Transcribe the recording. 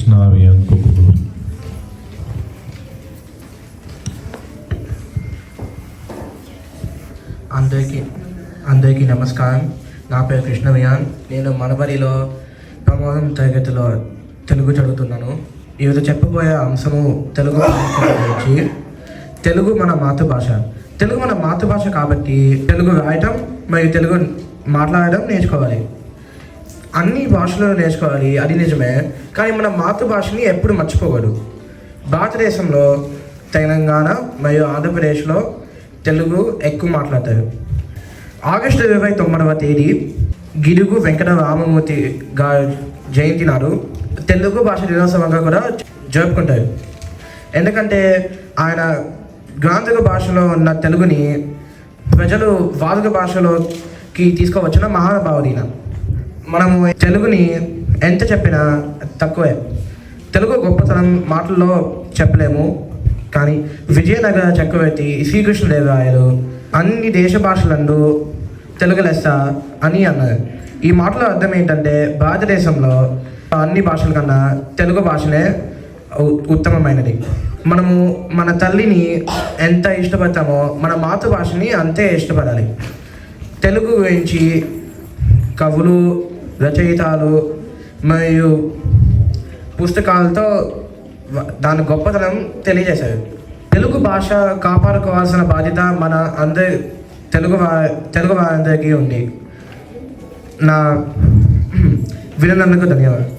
కృష్ణావియన్ కుకునూరు. అందరికీ నమస్కారం. నా పేరు కృష్ణవియాన్. నేను మనబడిలో ప్రమోదం తరగతిలో తెలుగు చదువుతున్నాను. ఈరోజు చెప్పబోయే అంశము తెలుగు గురించి. తెలుగు మన మాతృభాష. తెలుగు మన మాతృభాష కాబట్టి తెలుగు రాయటం మరియు తెలుగు మాట్లాడడం నేర్చుకోవాలి. అన్ని భాషలు నేర్చుకోవాలి, అది నిజమే. కానీ మన మాతృభాషని ఎప్పుడు మర్చిపోకూడదు. భారతదేశంలో తెలంగాణ మరియు ఆంధ్రప్రదేశ్లో తెలుగు ఎక్కువ మాట్లాడతారు. ఆగస్టు 29వ తేదీ గిడుగు వెంకట రామమూర్తి గారి జయంతి నాడు తెలుగు భాష దినోత్సవంగా కూడా జరుపుకుంటారు. ఎందుకంటే ఆయన గ్రాంధిక భాషలో ఉన్న తెలుగుని ప్రజలు వాడుక భాషలోకి తీసుకువచ్చిన మహానుభావుడిన. మనము తెలుగుని ఎంత చెప్పినా తక్కువే. తెలుగు గొప్పతనం మాటల్లో చెప్పలేము. కానీ విజయనగర చక్రవర్తి శ్రీకృష్ణదేవరాయలు అన్ని దేశ భాషలందు తెలుగు లెస్స అని అన్నారు. ఈ మాటలో అర్థం ఏంటంటే భారతదేశంలో అన్ని భాషల కన్నా తెలుగు భాషనే ఉత్తమమైనది. మనము మన తల్లిని ఎంత ఇష్టపడతామో మన మాతృభాషని అంతే ఇష్టపడాలి. తెలుగు గురించి కవులు, రచయితలు మరియు పుస్తకాలతో దాని గొప్పతనం తెలియజేశారు. తెలుగు భాష కాపాడుకోవాల్సిన బాధ్యత మన తెలుగు వారందరికీ ఉంది. నా వినందుకు ధన్యవాదాలు.